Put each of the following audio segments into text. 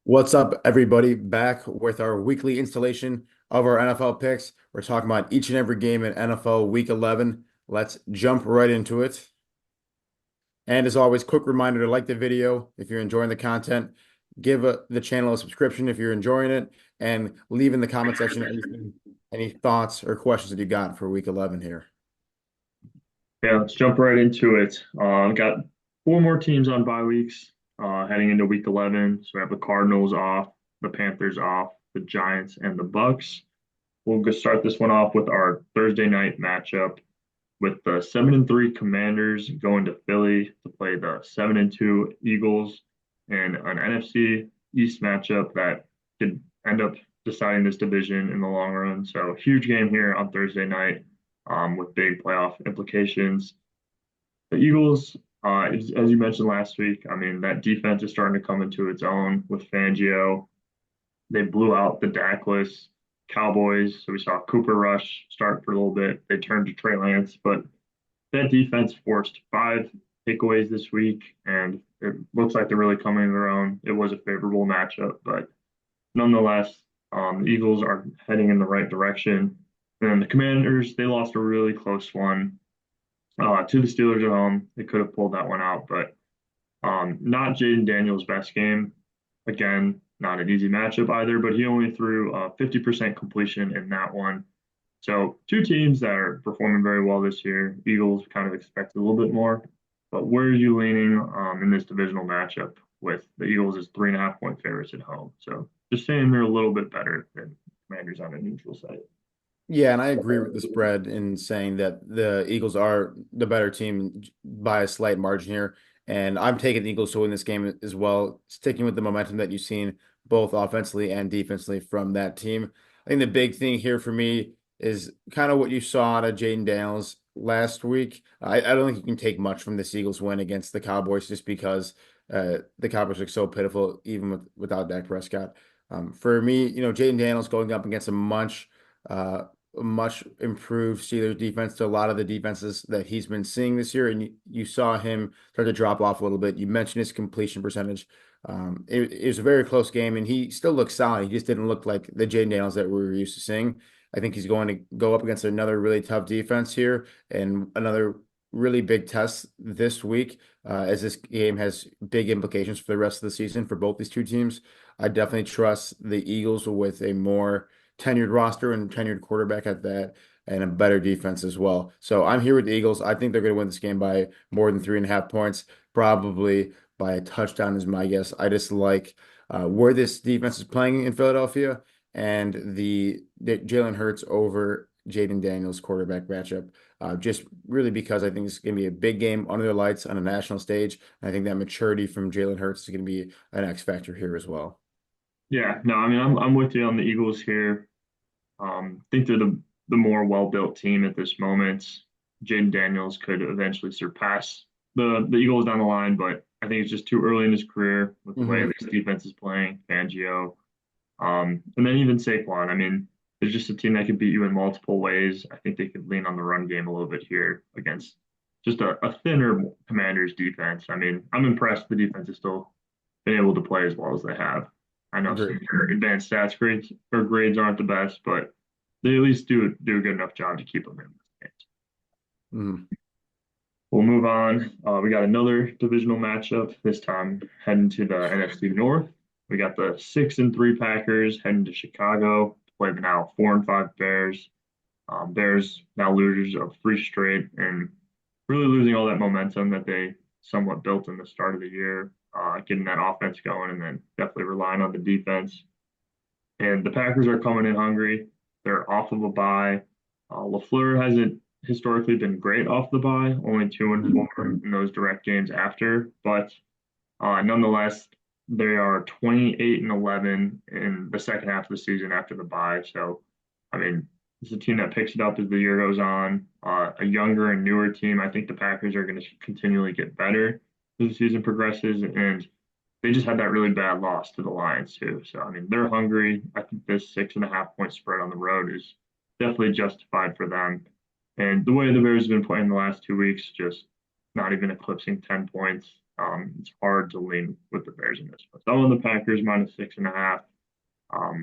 What's up, everybody? Back with our weekly installation of our NFL picks. We're talking about each and every game in NFL Week 11. Let's jump right into it. And as always, quick reminder to like the video if you're enjoying the content, give the channel a subscription if you're enjoying it, and leave in the comment section any thoughts or questions that you got for Week 11 here. Yeah, let's jump right into it. Got four more teams on bye weeks heading into week 11. So we have the Cardinals off, the Panthers off, the Giants, and the Bucks. We'll go start this one off with our Thursday night matchup with the 7-3 Commanders going to Philly to play the 7-2 Eagles in an NFC East matchup that could end up deciding this division in the long run. So huge game here on Thursday night with big playoff implications. The Eagles, as you mentioned last week, I mean, that defense is starting to come into its own with Fangio. They blew out the Dackless Cowboys. So we saw Cooper Rush start for a little bit. They turned to Trey Lance, but that defense forced five takeaways this week, and it looks like they're really coming to their own. It was a favorable matchup, but nonetheless, the Eagles are heading in the right direction. And the Commanders, they lost a really close one to the Steelers at home. They could have pulled that one out, but not Jaden Daniels' best game. Again, not an easy matchup either, but he only threw 50% completion in that one. So two teams that are performing very well this year. Eagles kind of expected a little bit more, but where are you leaning in this divisional matchup with the Eagles as 3.5 point favorites at home? So just saying they're a little bit better than Commanders on a neutral site. Yeah, and I agree with the spread in saying that the Eagles are the better team by a slight margin here. And I'm taking the Eagles to win this game as well, sticking with the momentum that you've seen both offensively and defensively from that team. I think the big thing here for me is kind of what you saw out of Jaden Daniels last week. I don't think you can take much from this Eagles win against the Cowboys just because the Cowboys are so pitiful, even without Dak Prescott. For me, Jaden Daniels going up against uh, a much improved Steelers defense to a lot of the defenses that he's been seeing this year. And you saw him start to drop off a little bit. You mentioned his completion percentage. It was a very close game, and he still looked solid. He just didn't look like the Jaden Daniels that we were used to seeing. I think he's going to go up against another really tough defense here and another really big test this week, as this game has big implications for the rest of the season for both these two teams. I definitely trust the Eagles with a more tenured roster and tenured quarterback at that, and a better defense as well. So I'm here with the Eagles. I think they're going to win this game by more than 3.5 points, probably by a touchdown is my guess. I just like where this defense is playing in Philadelphia and the Jalen Hurts over Jaden Daniels quarterback matchup. Just really because I think it's going to be a big game under the lights on a national stage. And I think that maturity from Jalen Hurts is going to be an X factor here as well. Yeah, no, I mean I'm with you on the Eagles here. Think they're the more well-built team at this moment. Jaden Daniels could eventually surpass the Eagles down the line, but I think it's just too early in his career with the way Hmm. this defense is playing, Fangio. And then even Saquon. I mean, there's just a team that could beat you in multiple ways. I think they could lean on the run game a little bit here against just a thinner Commanders defense. I mean, I'm impressed the defense has still been able to play as well as they have. I know some Agreed. of their advanced stats grades aren't the best, but they at least do a good enough job to keep them in this game. Mhm. We'll move on. We got another divisional matchup this time heading to the NFC North. We got the 6-3 Packers heading to Chicago to play the now 4-5 Bears. Bears now losers of three straight and really losing all that momentum that they somewhat built in the start of the year, getting that offense going and then definitely relying on the defense. And the Packers are coming in hungry. They're off of a bye. LaFleur hasn't historically been great off the bye, only 2-4 in those direct games after. But nonetheless, they are 28-11 in the second half of the season after the bye. So, I mean, it's a team that picks it up as the year goes on. A younger and newer team. I think the Packers are going to continually get better as the season progresses, and they just had that really bad loss to the Lions too. So I mean, they're hungry. I think this 6.5 point spread on the road is definitely justified for them. And the way the Bears have been playing the last 2 weeks, just not even eclipsing 10 points. It's hard to lean with the Bears in this one. So I'm on the Packers minus 6.5.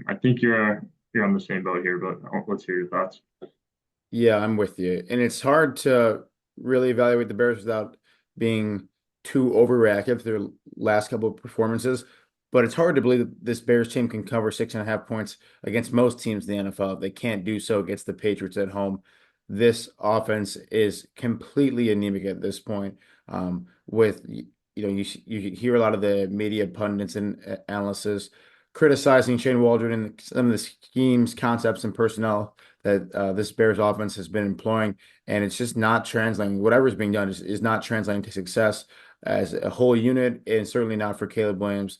I think you're on the same boat here, but let's hear your thoughts. Yeah, I'm with you. And it's hard to really evaluate the Bears without being too overreactive to their last couple of performances. But it's hard to believe that this Bears team can cover 6.5 points against most teams in the NFL. If they can't do so against the Patriots at home, this offense is completely anemic at this point. With you hear a lot of the media pundits and analysts criticizing Shane Waldron and some of the schemes, concepts, and personnel that this Bears offense has been employing, and it's just not translating. Whatever's being done is not translating to success as a whole unit, and certainly not for Caleb Williams.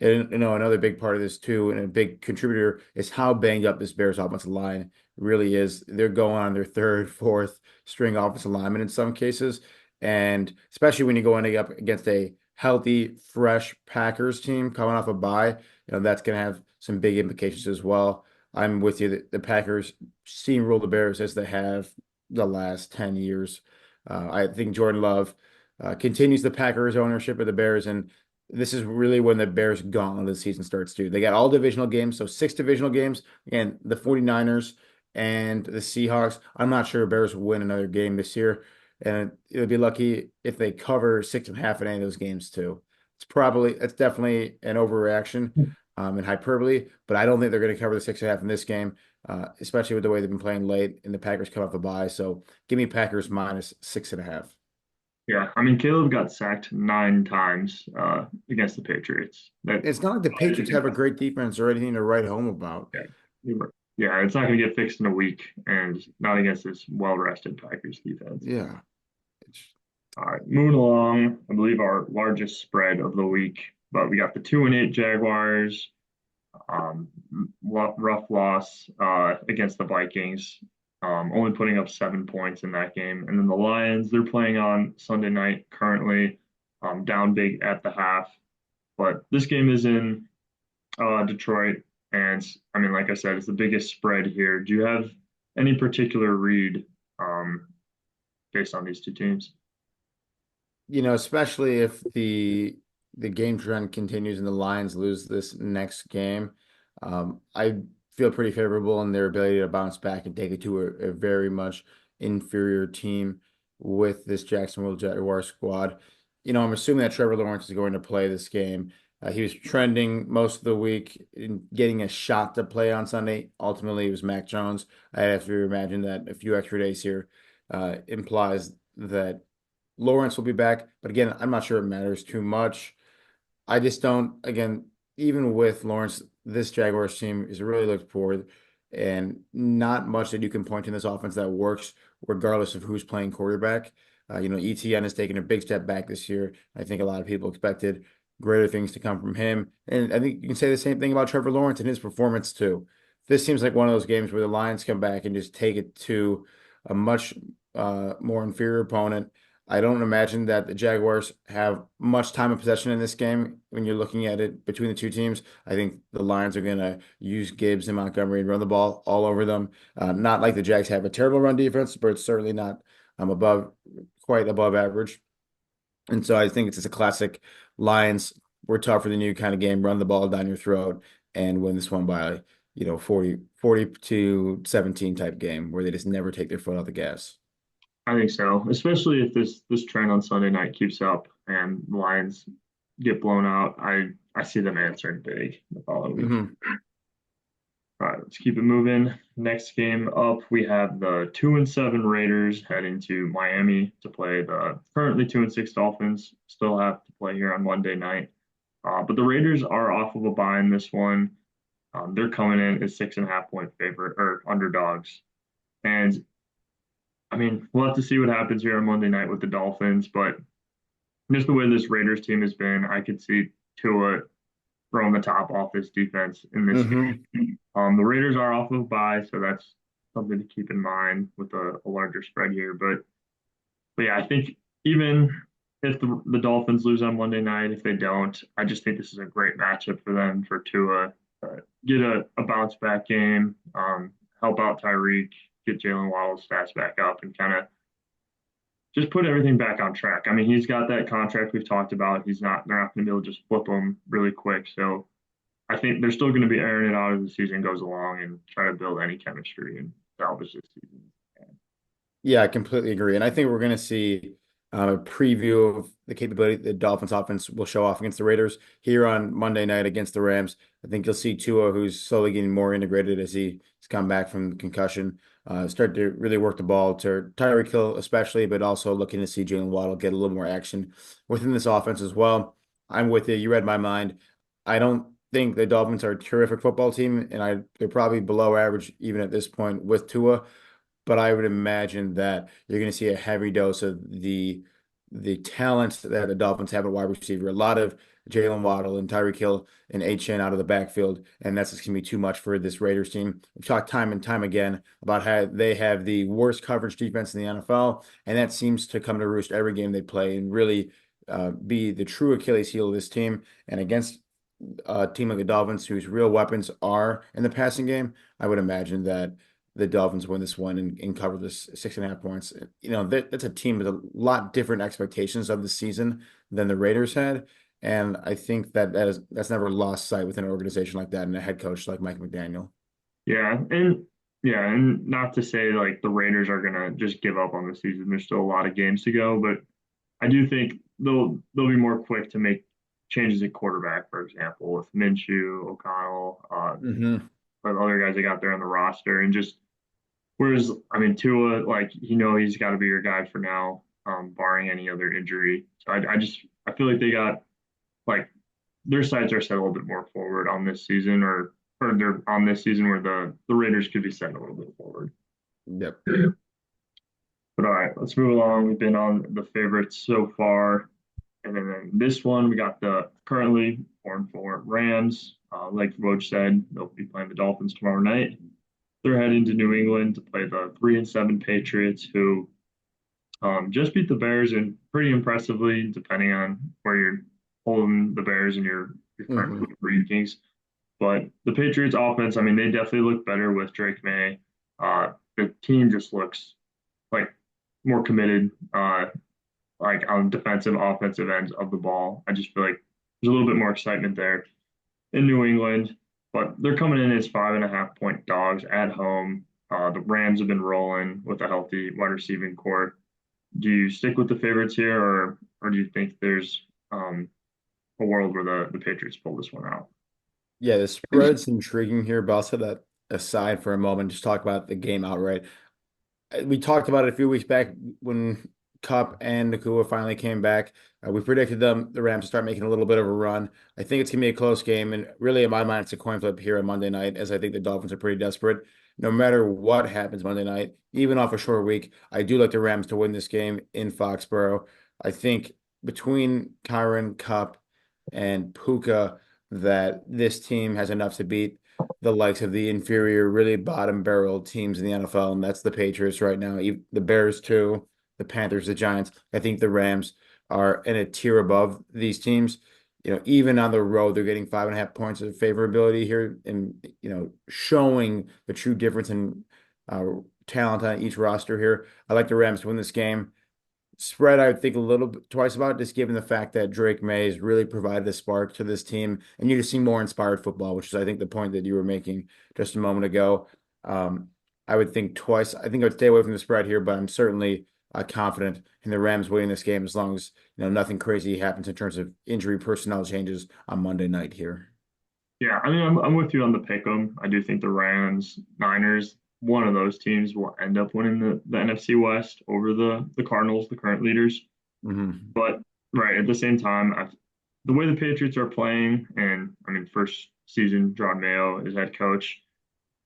And another big part of this too, and a big contributor is how banged up this Bears offensive line really is. They're going on their third, fourth string offensive lineman in some cases, and especially when you're going up against a healthy, fresh Packers team coming off a bye, that's going to have some big implications as well. I'm with you. The Packers steamroll the Bears as they have the last 10 years. I think Jordan Love continues the Packers ownership of the Bears, and this is really when the Bears gauntlet of the season starts too. They got all divisional games, so six divisional games. Again, the 49ers and the Seahawks. I'm not sure Bears will win another game this year. And it would be lucky if they cover 6.5 in any of those games too. It's definitely an overreaction and hyperbole, but I don't think they're going to cover the 6.5 in this game, especially with the way they've been playing late and the Packers come off a bye. So give me Packers minus 6.5. Yeah, I mean Caleb got sacked 9 times against the Patriots. That It's not like the Patriots have a great defense or anything to write home about. yeah, yeah, it's not going to get fixed in a week, and not against this well-rested Packers defense. Yeah. It's, All right, moving along. I believe our largest spread of the week, but we got the 2-8 Jaguars. Um, rough loss against the Vikings, only putting up 7 points in that game. And then the Lions, they're playing on Sunday night currently, down big at the half. But this game is in Detroit, and I mean, like I said, it's the biggest spread here. Do you have any particular read um, based on these two teams? especially if the game trend continues and the Lions lose this next game, I feel pretty favorable in their ability to bounce back and take it to a very much inferior team with this Jacksonville Jaguar squad. I'm assuming that Trevor Lawrence is going to play this game. He was trending most of the week in getting a shot to play on Sunday. Ultimately, it was Mac Jones. I have to imagine that a few extra days here implies that Lawrence will be back, but again, I'm not sure it matters too much. I just don't, again, even with Lawrence, this Jaguars team is really looked forward and not much that you can point to in this offense that works regardless of who's playing quarterback. ETN has taken a big step back this year. I think a lot of people expected greater things to come from him. And I think you can say the same thing about Trevor Lawrence and his performance too. This seems like one of those games where the Lions come back and just take it to a much more inferior opponent. I don't imagine that the Jaguars have much time of possession in this game when you're looking at it between the two teams. I think the Lions are going to use Gibbs and Montgomery and run the ball all over them. Not like the Jags have a terrible run defense, but it's certainly not quite above average. And so I think it's just a classic Lions, we're tougher than you kind of game, run the ball down your throat and win this one by, 40 to 17 type game where they just never take their foot off the gas. I think so, especially if this trend on Sunday night keeps up and the Lions get blown out. I see them answering big the following week. Hmm. All right, let's keep it moving. Next game up, we have the 2-7 Raiders heading to Miami to play the currently 2-6 Dolphins. Still have to play here on Monday night. But the Raiders are off of a bye in this one. They're coming in as 6.5 point favorite or underdogs. And I mean, we'll have to see what happens here on Monday night with the Dolphins. But just the way this Raiders team has been, I could see Tua throwing the top off this defense in this Hmm. game. The Raiders are off of bye, so that's something to keep in mind with a larger spread here. But yeah, I think even if the Dolphins lose on Monday night, if they don't, I just think this is a great matchup for them for Tua. Get a bounce back game, help out Tyreek, get Jalen Waddle's stats back up, and kind of just put everything back on track. I mean, he's got that contract we've talked about. They're not going to be able to just flip him really quick. So I think they're still going to be airing it out as the season goes along and try to build any chemistry and salvage this season. Yeah, I completely agree. And I think we're going to see a preview of the capability the Dolphins offense will show off against the Raiders here on Monday night against the Rams. I think you'll see Tua, who's slowly getting more integrated as he's come back from concussion, start to really work the ball to Tyreek Hill, especially, but also looking to see Jalen Waddle get a little more action within this offense as well. I'm with you. You read my mind. I don't think the Dolphins are a terrific football team, and they're probably below average even at this point with Tua, but I would imagine that you're going to see a heavy dose of the talent that the Dolphins have at wide receiver. A lot of Jalen Waddle and Tyreek Hill and Achane out of the backfield, and that's just going to be too much for this Raiders team. We've talked time and time again about how they have the worst coverage defense in the NFL, and that seems to come to roost every game they play and really be the true Achilles heel of this team. And against a team like the Dolphins, whose real weapons are in the passing game, I would imagine that the Dolphins win this one and cover this 6.5 points. That's a team with a lot different expectations of the season than the Raiders had. And I think that's never lost sight with an organization like that and a head coach like Mike McDaniel. Yeah, and yeah, and not to say like the Raiders are gonna just give up on the season. There's still a lot of games to go, but I do think they'll be more quick to make changes at quarterback, for example, with Minshew, O'Connell, Hmm. but other guys they got there on the roster, and just whereas I mean Tua, like he's got to be your guy for now, barring any other injury. So I feel like they got like their sights are set a little bit more forward on this season, or they're on this season where the Raiders could be set a little bit forward. Yep. But all right, let's move along. We've been on the favorites so far. And then this one, we got the currently 4-4 Rams. Like Roach said, they'll be playing the Dolphins tomorrow night. They're heading to New England to play the 3-7 Patriots, who just beat the Bears and pretty impressively, depending on where you're holding the Bears in your current Hmm. rankings. But the Patriots offense, I mean, they definitely look better with Drake May. The team just looks like more committed, like on defensive, offensive ends of the ball. I just feel like there's a little bit more excitement there in New England, but they're coming in as 5.5 point dogs at home. The Rams have been rolling with a healthy wide receiving core. Do you stick with the favorites here, or do you think there's a world where the Patriots pull this one out? Yeah, the spread's intriguing here, but I'll set that aside for a moment. Just talk about the game outright. We talked about it a few weeks back when Cup and Nakua finally came back. We predicted the Rams to start making a little bit of a run. I think it's gonna be a close game, and really, in my mind, it's a coin flip here on Monday night, as I think the Dolphins are pretty desperate. No matter what happens Monday night, even off a short week, I do like the Rams to win this game in Foxborough. I think between Kyron, Cup, and Puka, that this team has enough to beat the likes of the inferior, really bottom barrel teams in the NFL, and that's the Patriots right now. The Bears too, the Panthers, the Giants. I think the Rams are in a tier above these teams. Even on the road, they're getting 5.5 points of favorability here, and showing the true difference in uh, talent on each roster here. I like the Rams to win this game. Spread, I would think a little bit twice about, just given the fact that Drake May has really provided a spark to this team, and you just see more inspired football, which is, I think, the point that you were making just a moment ago. Um, I would think twice. I think I would stay away from the spread here, but I'm certainly confident in the Rams winning this game as long as nothing crazy happens in terms of injury personnel changes on Monday night here. Yeah, I mean, I'm with you on the pick 'em. I do think the Rams, Niners, one of those teams will end up winning the NFC West over the Cardinals, the current leaders. Hmm. But right at the same time, the way the Patriots are playing, and I mean, first season, John Mayo is head coach.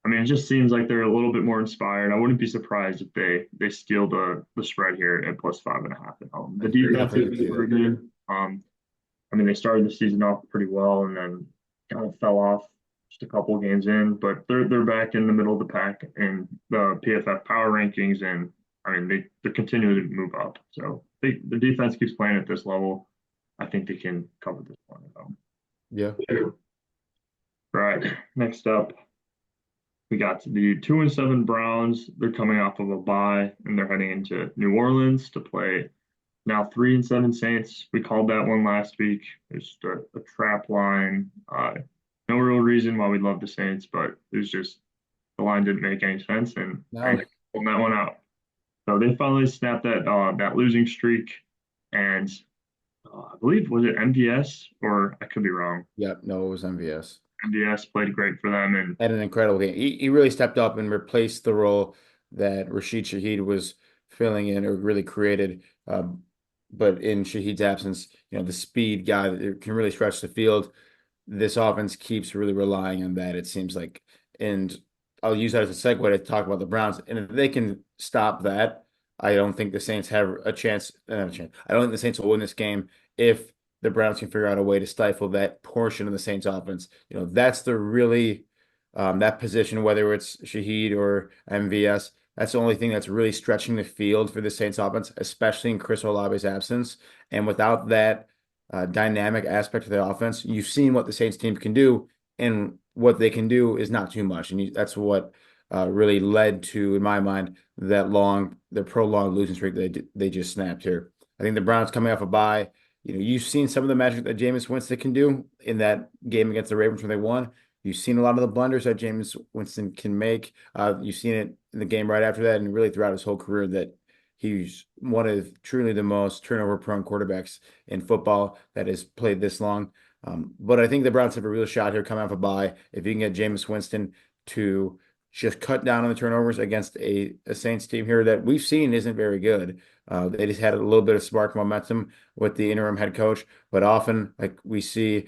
I mean, it just seems like they're a little bit more inspired. I wouldn't be surprised if they steal the spread here at plus 5.5 at home. I The defense definitely is could see that. improving. I mean, they started the season off pretty well and then kind of fell off just a couple of games in, but they're back in the middle of the pack in the PFF power rankings, and I mean they're continuing to move up. So the defense keeps playing at this level. I think they can cover this one at home. Yeah. Right. Next up, We got the 2-7 Browns. They're coming off of a bye and they're heading into New Orleans to play now 3-7 Saints. We called that one last week. It's just a trap line. No real reason why we love the Saints, but it was just the line didn't make any sense, and No, Bengals pulled that one out. So they finally snapped that losing streak, and I believe was it MVS or I could be wrong. yeah, no, it was MVS. MVS played great for them, and Had an incredible game. He really stepped up and replaced the role that Rashid Shaheed was filling in or really created. But in Shaheed's absence, the speed guy that can really stretch the field. This offense keeps really relying on that, it seems like. And I'll use that as a segue to talk about the Browns. And if they can stop that, I don't think the Saints have a chance. I don't think the Saints will win this game if the Browns can figure out a way to stifle that portion of the Saints offense. That's the really that position, whether it's Shaheed or MVS, that's the only thing that's really stretching the field for the Saints offense, especially in Chris Olave's absence. And without that dynamic aspect of the offense, you've seen what the Saints team can do, and what they can do is not too much. And that's what really led to, in my mind, the prolonged losing streak that they just snapped here. I think the Browns coming off a bye. You've seen some of the magic that Jameis Winston can do in that game against the Ravens when they won. You've seen a lot of the blunders that Jameis Winston can make. You've seen it in the game right after that, and really throughout his whole career that he's one of truly the most turnover-prone quarterbacks in football that has played this long. But I think the Browns have a real shot here coming off a bye. If you can get Jameis Winston to just cut down on the turnovers against a Saints team here that we've seen isn't very good. They just had a little bit of spark momentum with the interim head coach, but often, like we see,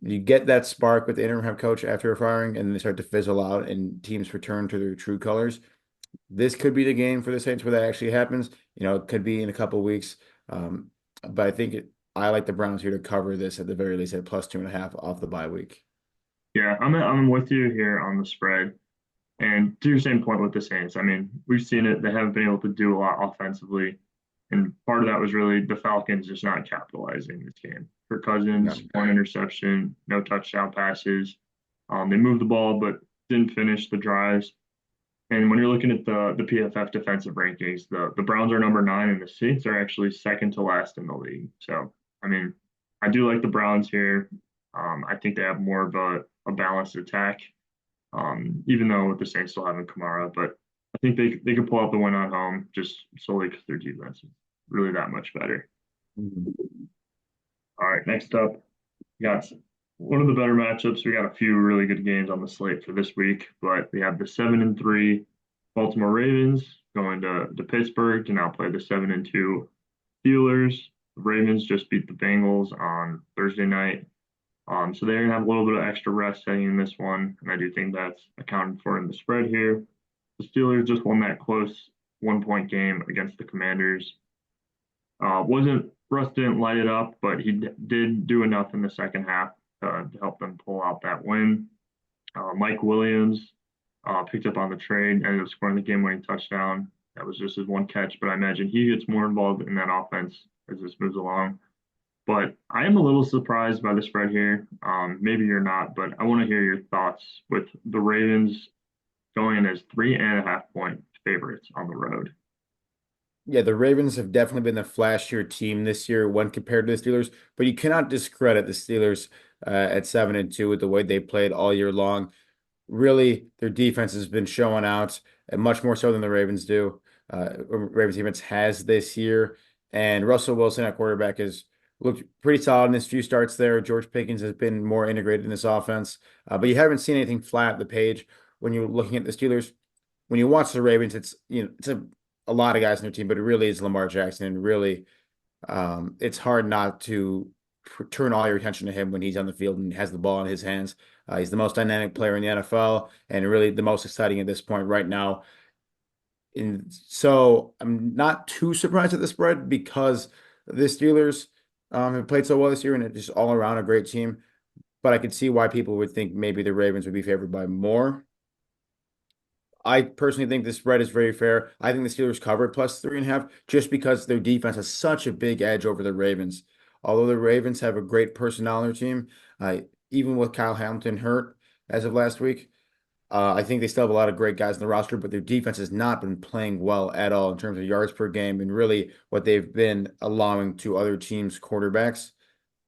you get that spark with the interim head coach after a firing, and they start to fizzle out, and teams return to their true colors. This could be the game for the Saints where that actually happens. It could be in a couple of weeks. But I like the Browns here to cover this at the very least at +2.5 off the bye week. yeah, I'm with you here on the spread. And to your same point with the Saints, I mean, we've seen it. They haven't been able to do a lot offensively. And part of that was really the Falcons just not capitalizing this game. For Yeah. Cousins, one interception, no touchdown passes. They moved the ball, but didn't finish the drives. And when you're looking at the PFF defensive rankings, the Browns are number 9, and the Saints are actually second to last in the league. So, I mean, I do like the Browns here. I think they have more of a balanced attack, even though the Saints still having Kamara. But I think they could pull out the win at home just solely because their defense is really that much better. Mhm. All right, next up, we got one of the better matchups. We got a few really good games on the slate for this week, but we have the 7-3 Baltimore Ravens going to Pittsburgh to now play the 7-2 Steelers. The Ravens just beat the Bengals on Thursday night. So they're gonna have a little bit of extra rest heading in this one, and I do think that's accounted for in the spread here. The Steelers just won that close 1-point game against the Commanders. Wasn't Russ didn't light it up, but he did do enough in the second half to help them pull out that win. Mike Williams picked up on the trade, ended up scoring the game-winning touchdown. That was just his one catch, but I imagine he gets more involved in that offense as this moves along. But I am a little surprised by the spread here. Maybe you're not, but I want to hear your thoughts with the Ravens going in as 3.5-point favorites on the road. Yeah, the Ravens have definitely been the flashier team this year when compared to the Steelers, but you cannot discredit the Steelers at 7-2 with the way they played all year long. Really, their defense has been showing out, and much more so than the Ravens do. Ravens defense has this year, and Russell Wilson at quarterback has looked pretty solid in his few starts there. George Pickens has been more integrated in this offense, but you haven't seen anything flat the page when you're looking at the Steelers. When you watch the Ravens, it's a lot of guys in their team, but it really is Lamar Jackson, and really, it's hard not to turn all your attention to him when he's on the field and has the ball in his hands. He's the most dynamic player in the NFL and really the most exciting at this point right now. And so I'm not too surprised at the spread because the Steelers have played so well this year and it's just all around a great team. But I could see why people would think maybe the Ravens would be favored by more. I personally think the spread is very fair. I think the Steelers covered +3.5 just because their defense has such a big edge over the Ravens. Although the Ravens have a great personnel on their team, even with Kyle Hamilton hurt as of last week, I think they still have a lot of great guys in the roster, but their defense has not been playing well at all in terms of yards per game and really what they've been allowing to other teams' quarterbacks.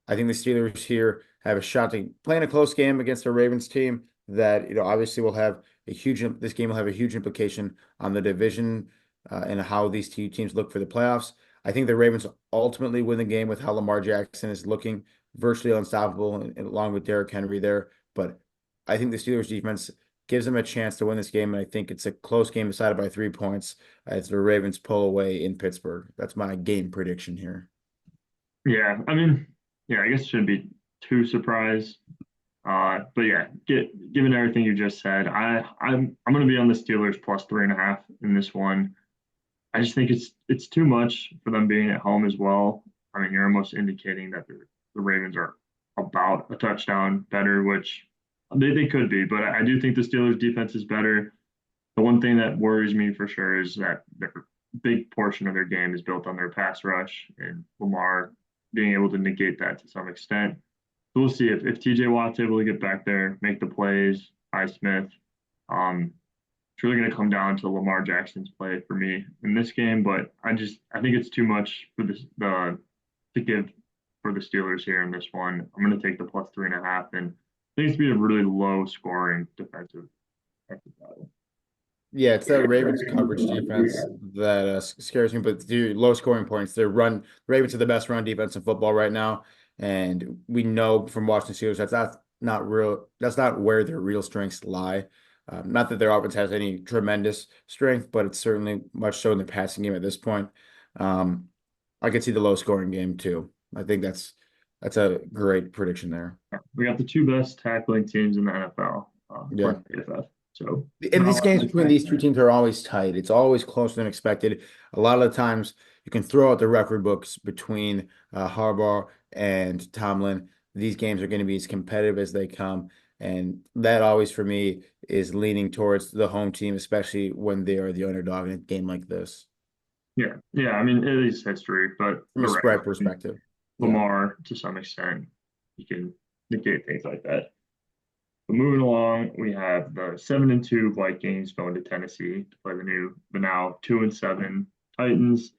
I think the Steelers here have a shot to play in a close game against a Ravens team that, obviously will have this game will have a huge implication on the division and how these two teams look for the playoffs. I think the Ravens ultimately win the game with how Lamar Jackson is looking virtually unstoppable and along with Derrick Henry there. But I think the Steelers defense gives them a chance to win this game, and I think it's a close game decided by 3 points as the Ravens pull away in Pittsburgh. That's my game prediction here. Yeah, I mean, yeah, I guess it shouldn't be too surprised. But yeah, given everything you just said, I'm going to be on the Steelers plus 3.5 in this one. I just think it's too much for them being at home as well. I mean, you're almost indicating that the Ravens are about a touchdown better, which they could be, but I do think the Steelers defense is better. The one thing that worries me for sure is that their big portion of their game is built on their pass rush and Lamar being able to negate that to some extent. So we'll see if TJ Watt's able to get back there, make the plays, Smith. It's really going to come down to Lamar Jackson's play for me in this game, but I think it's too much for the to give for the Steelers here in this one. I'm going to take the plus 3.5, and I think it's be a really low scoring defensive battle. Yeah, it's that Ravens coverage defense that scares me. But the low scoring points, Ravens are the best run defense in football right now, and we know from watching the Steelers not real. That's not where their real strengths lie. Not that their offense has any tremendous strength, but it's certainly much so in the passing game at this point. Um, I could see the low scoring game too. I think that's a great prediction there. We got the two best tackling teams in the NFL, Yeah. according to PFF. So And these not games between these two teams are always tight. It's always closer than expected. A lot of the times you can throw out the record books between Harbaugh and Tomlin. These games are going to be as competitive as they come. And that always, for me, is leaning towards the home team, especially when they are the underdog in a game like this, yeah. I mean, it is history, but from a you're right. spread I mean, perspective. Yeah. Lamar, to some extent, you can negate things like that. But moving along, we have the 7-2 Vikings going to Tennessee to play the now 2-7 Titans.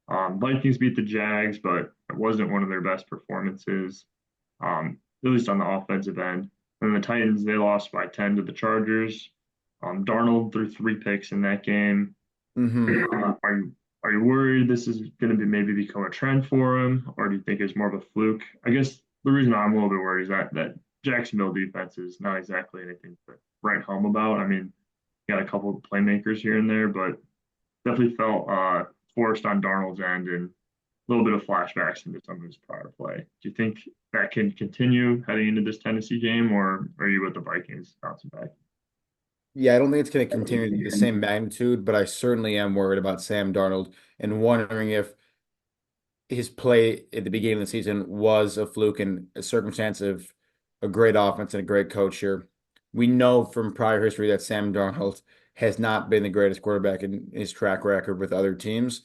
Vikings beat the Jags, but it wasn't one of their best performances, at least on the offensive end. And the Titans, they lost by 10 to the Chargers. Darnold threw 3 picks in that game. Hmm. Are you worried this is going to be maybe become a trend for him, or do you think it's more of a fluke? I guess the reason I'm a little bit worried is that Jacksonville defense is not exactly anything to write home about. I mean, got a couple of playmakers here and there, but definitely felt forced on Darnold's end and a little bit of flashbacks into some of his prior play. Do you think that can continue heading into this Tennessee game, or are you with the Vikings bouncing back? Yeah, I don't think it's going to continue the same magnitude, but I certainly am worried about Sam Darnold and wondering if his play at the beginning of the season was a fluke and a circumstance of a great offense and a great coach here. We know from prior history that Sam Darnold has not been the greatest quarterback in his track record with other teams.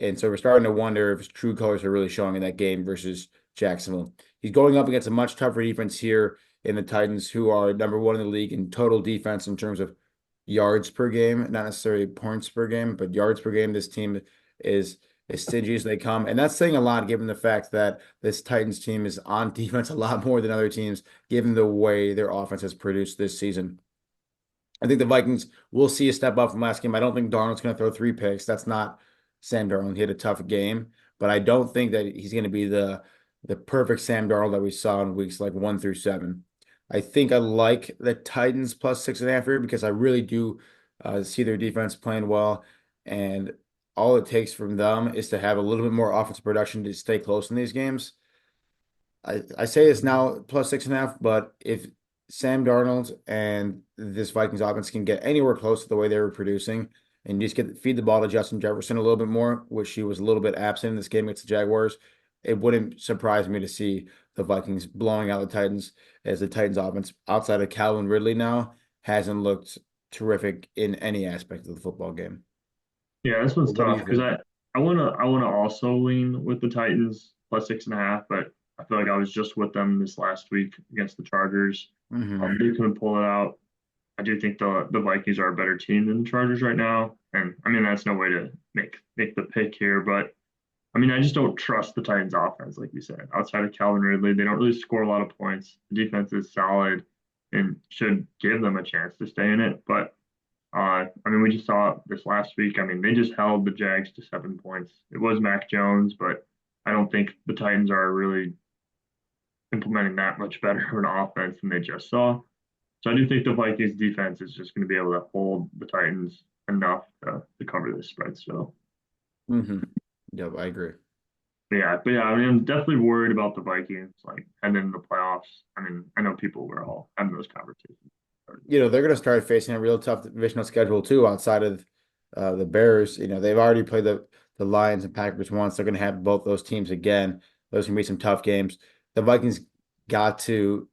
And so we're starting to wonder if his true colors are really showing in that game versus Jacksonville. He's going up against a much tougher defense here in the Titans, who are number one in the league in total defense in terms of yards per game, not necessarily points per game, but yards per game. This team is as stingy as they come. And that's saying a lot given the fact that this Titans team is on defense a lot more than other teams, given the way their offense has produced this season. I think the Vikings will see a step up from last game. I don't think Darnold's going to throw 3 picks. That's not Sam Darnold. He had a tough game, but I don't think that he's going to be the perfect Sam Darnold that we saw in weeks like 1 through 7. I think I like the Titans plus 6.5 here because I really do see their defense playing well, and all it takes from them is to have a little bit more offensive production to stay close in these games. I say it's now plus 6.5, but if Sam Darnold and this Vikings offense can get anywhere close to the way they were producing and just feed the ball to Justin Jefferson a little bit more, which he was a little bit absent in this game against the Jaguars, it wouldn't surprise me to see the Vikings blowing out the Titans as the Titans offense outside of Calvin Ridley now hasn't looked terrific in any aspect of the football game. Yeah, this one's What do tough you because think? I wanna also lean with the Titans plus 6.5, but I feel like I was just with them this last week against the Chargers. Hmm. They couldn't pull it out. I do think the Vikings are a better team than the Chargers right now. And I mean, that's no way to make the pick here, but I mean, I just don't trust the Titans offense, like you said. Outside of Calvin Ridley, they don't really score a lot of points. The defense is solid and should give them a chance to stay in it. But I mean, we just saw it this last week. I mean, they just held the Jags to 7 points. It was Mac Jones, but I don't think the Titans are really implementing that much better of an offense than they just saw. So I do think the Vikings defense is just going to be able to hold the Titans enough to cover this spread. So Hmm. Yep, I agree. but yeah, I mean, I'm definitely worried about the Vikings like heading into the playoffs. I mean, I know people were all having those conversations. They're going to start facing a real tough divisional schedule too, outside of the Bears. They've already played the Lions and Packers once. They're going to have both those teams again. Those are going to be some tough games. The Vikings got to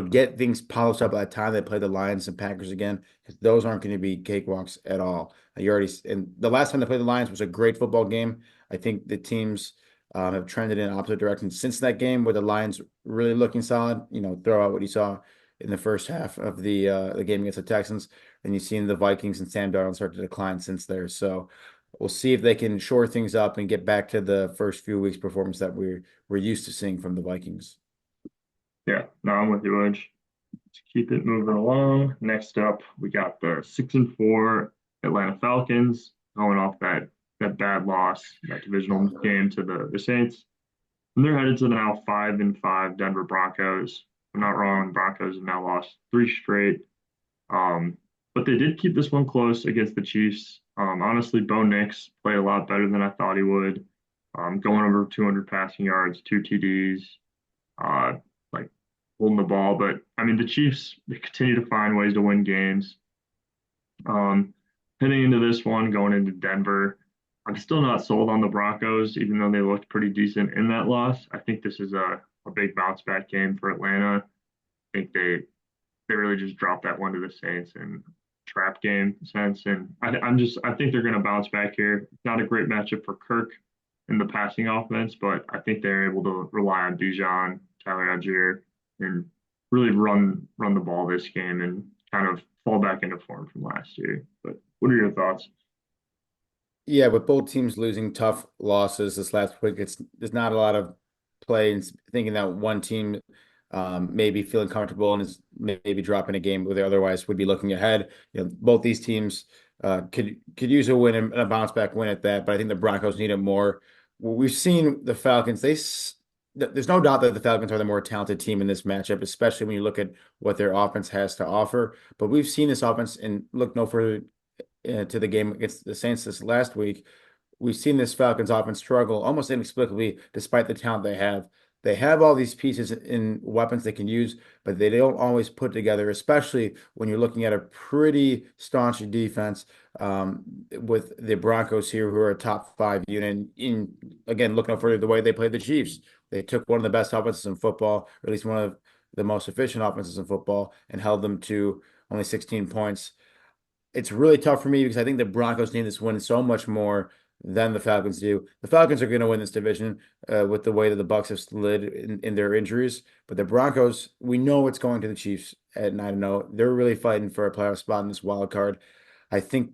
get things polished up by the time they play the Lions and Packers again, because those aren't going to be cakewalks at all. You already and the last time they played the Lions was a great football game. I think the teams have trended in opposite directions since that game, where the Lions really looking solid. Throw out what you saw in the first half of the game against the Texans, and you've seen the Vikings and Sam Darnold start to decline since there. So we'll see if they can shore things up and get back to the first few weeks performance that we're used to seeing from the Vikings. Yeah, no, I'm with you, Edge. To keep it moving along. Next up, we got the 6-4 Atlanta Falcons going off that bad loss, that divisional game to the Saints. And they're headed to the now 5-5 Denver Broncos. If I'm not wrong, Broncos have now lost three straight. Um, but they did keep this one close against the Chiefs. Honestly, Bo Nix played a lot better than I thought he would. Going over 200 passing yards, two TDs, like holding the ball. But I mean, the Chiefs, they continue to find ways to win games. Um, Heading into this one, going into Denver, I'm still not sold on the Broncos, even though they looked pretty decent in that loss. I think this is a big bounce back game for Atlanta. I think they really just dropped that one to the Saints in trap game sense. And I think they're going to bounce back here. Not a great matchup for Kirk in the passing offense, but I think they're able to rely on Bijan, Tyler Algier, and really run the ball this game and kind of fall back into form from last year. But what are your thoughts? Yeah, with both teams losing tough losses this last week, there's not a lot of play in thinking that one team may be feeling comfortable and is maybe dropping a game where they otherwise would be looking ahead. Both these teams could use a win and a bounce back win at that, but I think the Broncos need it more. We've seen the Falcons. There's no doubt that the Falcons are the more talented team in this matchup, especially when you look at what their offense has to offer. But we've seen this offense, and look no further to the game against the Saints this last week. We've seen this Falcons offense struggle almost inexplicably despite the talent they have. They have all these pieces in weapons they can use, but they don't always put together, especially when you're looking at a pretty staunch defense with the Broncos here, who are a top five unit. Again, looking no further the way they played the Chiefs. They took one of the best offenses in football, or at least one of the most efficient offenses in football, and held them to only 16 points. It's really tough for me because I think the Broncos need this win so much more than the Falcons do. The Falcons are going to win this division with the way that the Bucks have slid in their injuries, but the Broncos, we know it's going to the Chiefs at 9-0. They're really fighting for a playoff spot in this wild card. I think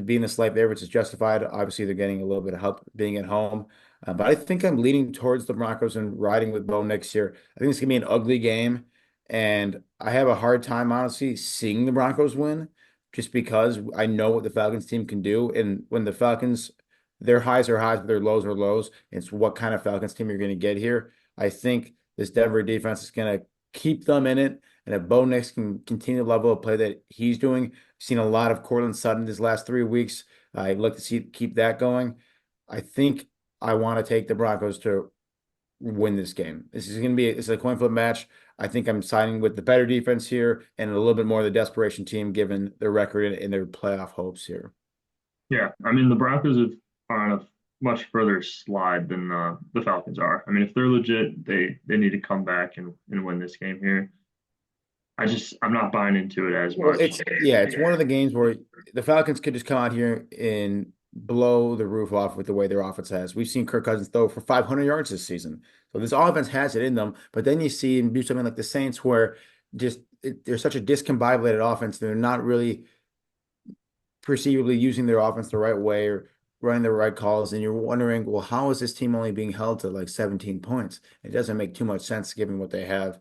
being the slight favorites is justified. Obviously, they're getting a little bit of help being at home, but I think I'm leaning towards the Broncos and riding with Bo Nix here. I think it's going to be an ugly game, and I have a hard time honestly seeing the Broncos win just because I know what the Falcons team can do. And when the Falcons, their highs are highs, but their lows are lows. It's what kind of Falcons team you're going to get here. I think this Denver defense is going to keep them in it. And if Bo Nix can continue the level of play that he's doing, I've seen a lot of Cortland Sutton these last 3 weeks. I'd like to see keep that going. I think I want to take the Broncos to win this game. This is going to be it's a coin flip match. I think I'm siding with the better defense here and a little bit more of the desperation team given their record and their playoff hopes here. Yeah, I mean the are on a much further slide than the Falcons are. I mean, if they're legit, they need to come back and win this game here. I'm not buying into it as Well, much. it's one of the games where the Falcons could just come out here and blow the roof off with the way their offense has. We've seen Kirk Cousins throw for 500 yards this season. So this offense has it in them, but then you see him do something like the Saints where they're such a discombobulated offense. They're not really perceivably using their offense the right way or running the right calls. And you're wondering, well, how is this team only being held to like 17 points? It doesn't make too much sense given what they have.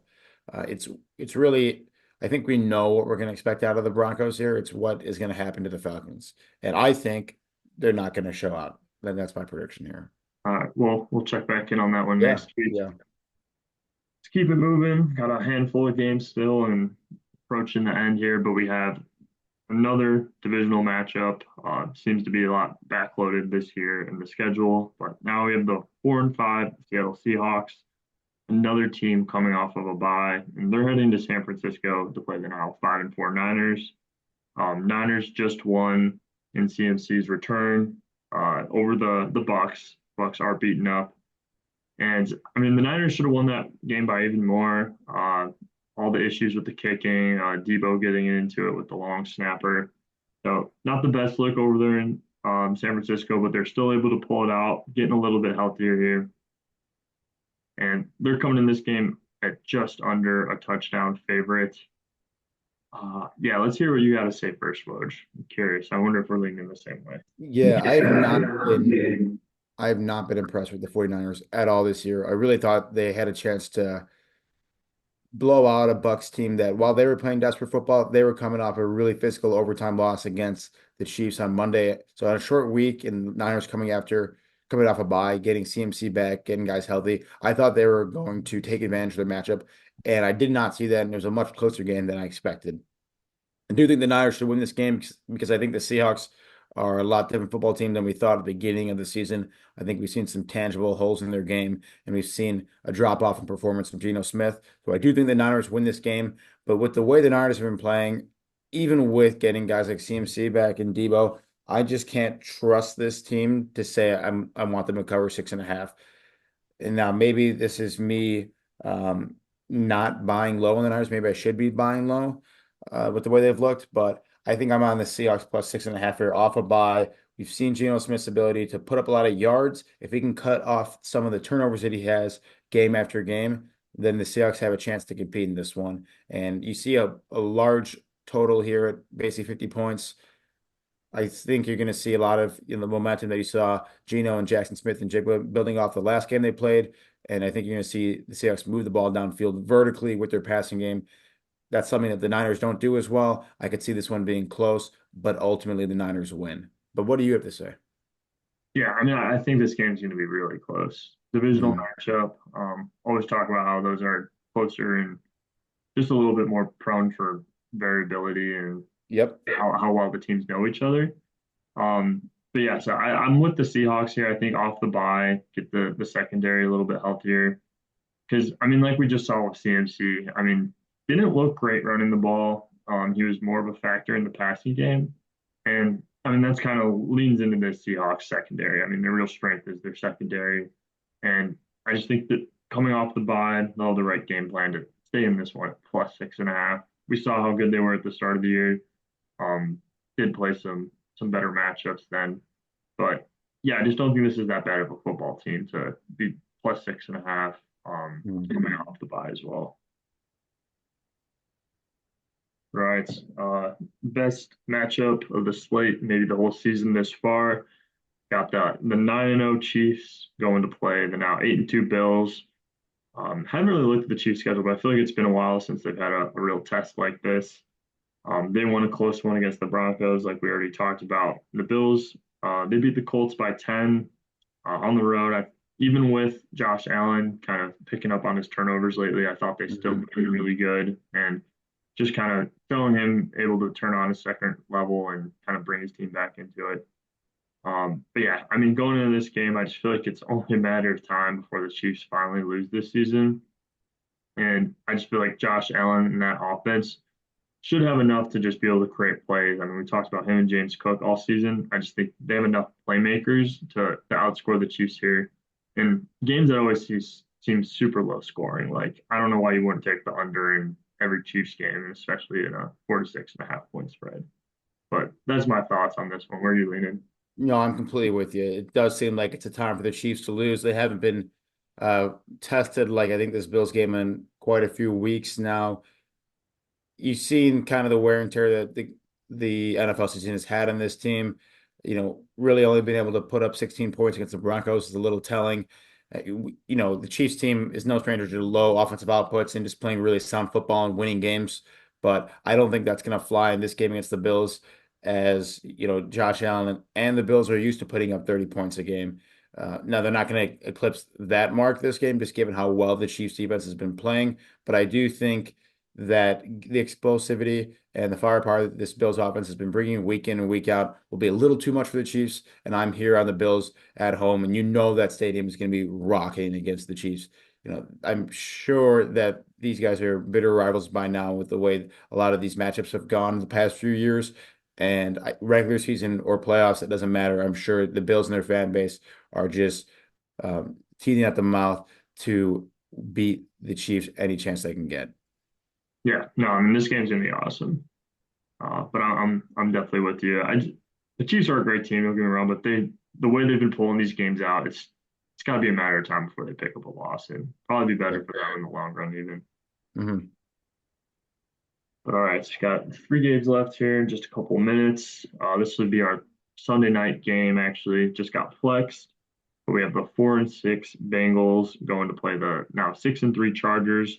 It's really, I think we know what we're going to expect out of the Broncos here. It's what is going to happen to the Falcons. And I think they're not going to show out. Then that's my prediction here. All right, well, we'll check back in on that one Yeah. next week. Yeah. Let's keep it moving. Got a handful of games still and approaching the end here, but we have another divisional matchup. Seems to be a lot backloaded this year in the schedule, but now we have the 4-5 Seattle Seahawks, another team coming off of a bye, and they're heading to San Francisco to play the now 5-4 Niners. Niners just won in CMC's return over the Bucks. Bucks are beaten up, and I mean the Niners should have won that game by even more. All the issues with the kicking, Debo getting into it with the long snapper. So not the best look over there in San Francisco, but they're still able to pull it out, getting a little bit healthier here. And they're coming in this game at just under a touchdown favorite. Yeah, let's hear what you got to say first, Woj. I'm curious. I wonder if we're leaning the same way. Yeah, I have not been impressed with the 49ers at all this year. I really thought they had a chance to blow out a Bucks team that while they were playing desperate football, they were coming off a really physical overtime loss against the Chiefs on Monday. So on a short week and Niners coming off a bye, getting CMC back, getting guys healthy. I thought they were going to take advantage of the matchup, and I did not see that. And it was a much closer game than I expected. I do think the Niners should win this game because I think the Seahawks are a lot different football team than we thought at the beginning of the season. I think we've seen some tangible holes in their game, and we've seen a drop off in performance from Geno Smith. So I do think the Niners win this game. But with the way the Niners have been playing, even with getting guys like CMC back and Debo, I just can't trust this team to say I want them to cover 6.5. And now maybe this is me not buying low on the Niners. Maybe I should be buying low with the way they've looked, but I think I'm on the Seahawks plus 6.5 here off a bye. We've seen Geno Smith's ability to put up a lot of yards. If he can cut off some of the turnovers that he has game after game, then the Seahawks have a chance to compete in this one. And you see a large total here at basically 50 points. I think you're going to see a lot of the momentum that you saw Geno and Jackson Smith and Jigba building off the last game they played. And I think you're going to see the Seahawks move the ball downfield vertically with their passing game. That's something that the Niners don't do as well. I could see this one being close, but ultimately the Niners win. But what do you have to say? Yeah, I mean, I think this game's going to be really close. Divisional Mhm. matchup. Always talk about how those are closer and just a little bit more prone for variability and Yep. how well the teams know each other. But yeah, so I'm with the Seahawks here. I think off the bye, get the secondary a little bit healthier. Because I mean, like we just saw with CMC, I mean, didn't look great running the ball. He was more of a factor in the passing game, and I mean that's kind of leans into the Seahawks secondary. I mean, their real strength is their secondary, and I just think that coming off the bye, they'll have the right game plan to stay in this one at plus 6.5. We saw how good they were at the start of the year. Um, did play some better matchups then, but yeah, I just don't think this is that bad of a football team to be plus 6.5 Mhm. coming off the bye as well. Right. Best matchup of the slate, maybe the whole season this far. Got the 9-0 Chiefs going to play the now 8-2 Bills. Haven't really looked at the Chiefs schedule, but I feel like it's been a while since they've had a real test like this. They won a close one against the Broncos, like we already talked about. The Bills, they beat the Colts by 10 on the road. Even with Josh Allen kind of picking up on his turnovers lately, I thought they still Mhm. played really good and just kind of showing him able to turn on a second level and kind of bring his team back into it. But yeah, I mean, going into this game, I just feel like it's only a matter of time before the Chiefs finally lose this season. And I just feel like Josh Allen and that offense should have enough to just be able to create plays. I mean, we talked about him and James Cook all season. I just think they have enough playmakers to outscore the Chiefs here. In games that always seem super low scoring. Like, I don't know why you wouldn't take the under in every Chiefs game, especially in a 4 to 6.5 point spread. But that's my thoughts on this one. Where are you leaning? No, I'm completely with you. It does seem like it's a time for the Chiefs to lose. They haven't been uh tested like I think this Bills game in quite a few weeks now. you've seen kind of the wear and tear that the NFL season has had on this team. Really only being able to put up 16 points against the Broncos is a little telling. The Chiefs team is no stranger to low offensive outputs and just playing really sound football and winning games. But I don't think that's going to fly in this game against the Bills, as Josh Allen and the Bills are used to putting up 30 points a game. Now they're not going to eclipse that mark this game, just given how well the Chiefs defense has been playing. But I do think that the explosivity and the firepower that this Bills offense has been bringing week in and week out will be a little too much for the Chiefs. And I'm here on the Bills at home, and that stadium is going to be rocking against the Chiefs. I'm sure that these guys are bitter rivals by now with the way a lot of these matchups have gone in the past few years. And regular season or playoffs, it doesn't matter. I'm sure the Bills and their fan base are just teething at the mouth to beat the Chiefs any chance they can get. Yeah, no, I mean this game's gonna be awesome. But I'm definitely with you. The Chiefs are a great team, don't get me wrong, but the way they've been pulling these games out, it's got to be a matter of time before they pick up a loss, and probably be better for them in the long run even. Mm-hmm. But all right, so we got 3 games left here in just a couple of minutes. This would be our Sunday night game. Actually, just got flexed. But we have the 4-6 Bengals going to play the now 6-3 Chargers.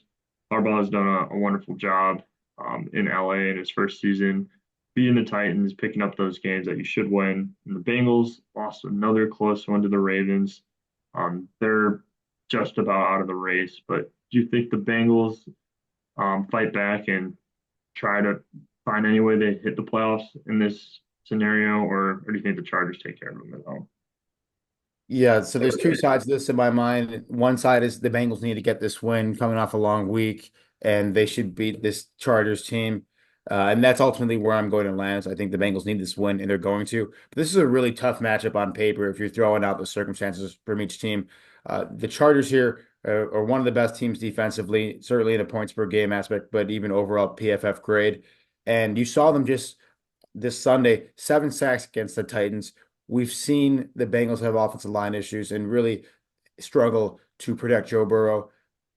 Harbaugh has done a wonderful job in LA in his first season, beating the Titans, picking up those games that you should win. And the Bengals lost another close one to the Ravens. They're just about out of the race, but do you think the Bengals fight back and try to find any way they hit the playoffs in this scenario, or do you think the Chargers take care of them at home? Yeah, so there's two sides to this in my mind. One side is the Bengals need to get this win coming off a long week, and they should beat this Chargers team. And that's ultimately where I'm going to land. So I think the Bengals need this win, and they're going to. But this is a really tough matchup on paper if you're throwing out the circumstances from each team. The Chargers here are one of the best teams defensively, certainly in a points per game aspect, but even overall PFF grade. And you saw them just this Sunday, 7 sacks against the Titans. We've seen the Bengals have offensive line issues and really struggle to protect Joe Burrow.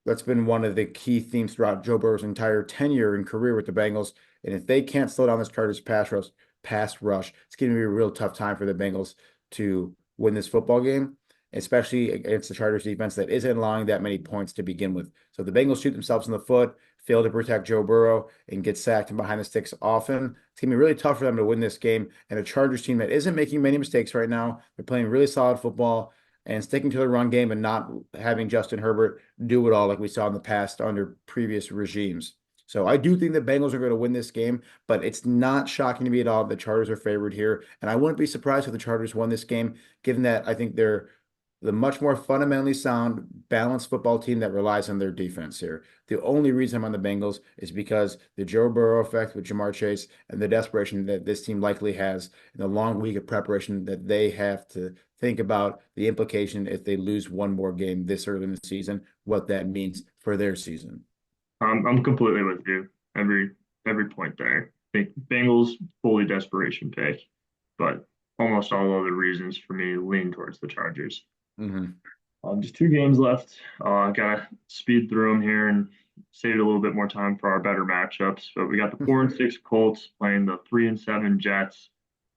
That's been one of the key themes throughout Joe Burrow's entire tenure and career with the Bengals. And if they can't slow down this Chargers pass rush, it's going to be a real tough time for the Bengals to win this football game, especially against the Chargers defense that isn't allowing that many points to begin with. So if the Bengals shoot themselves in the foot, fail to protect Joe Burrow, and get sacked and behind the sticks often, it's going to be really tough for them to win this game. And a Chargers team that isn't making many mistakes right now, they're playing really solid football and sticking to the run game and not having Justin Herbert do it all like we saw in the past under previous regimes. So I do think the Bengals are going to win this game, but it's not shocking to me at all that the Chargers are favored here. And I wouldn't be surprised if the Chargers won this game, given that I think they're the much more fundamentally sound, balanced football team that relies on their defense here. The only reason I'm on the Bengals is because the Joe Burrow effect with Jamar Chase and the desperation that this team likely has in the long week of preparation that they have to think about the implication if they lose one more game this early in the season, what that means for their season. I'm completely with you. Every point there. I think Bengals fully desperation pick, but almost all other reasons for me lean towards the Chargers. Hmm. Just 2 games left. Gotta speed through them here and save a little bit more time for our better matchups. But we got the 4-6 Colts playing the 3-7 Jets,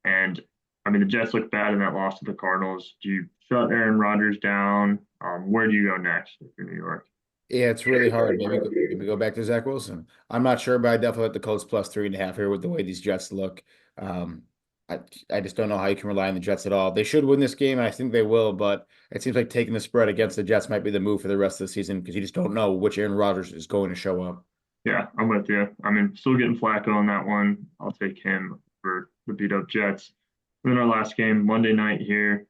and I mean the Jets look bad in that loss to the Cardinals. Do you shut Aaron Rodgers down? Where do you go next if you're New York? Yeah, it's really hard. Maybe go back to Zach Wilson. I'm not sure, but I definitely like the Colts plus 3.5 here with the way these Jets look. Um, I I just don't know how you can rely on the Jets at all. They should win this game, and I think they will, but it seems like taking the spread against the Jets might be the move for the rest of the season because you just don't know which Aaron Rodgers is going to show up. Yeah, I'm with you. I mean, still getting Flacco on that one. I'll take him for the beat up Jets. And then our last game, Monday night here.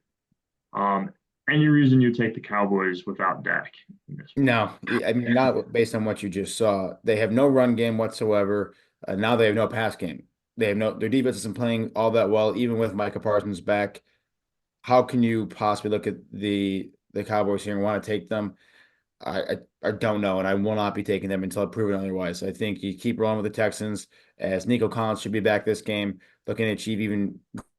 Um, any reason you take the Cowboys without Dak in this one? No, I mean, not based on what you just saw. They have no run game whatsoever. Now they have no pass game. Their defense isn't playing all that well, even with Micah Parsons back. How can you possibly look at the Cowboys here and want to take them? I don't know, and I will not be taking them until proven otherwise. I think you keep rolling with the Texans as Nico Collins should be back this game, looking to achieve even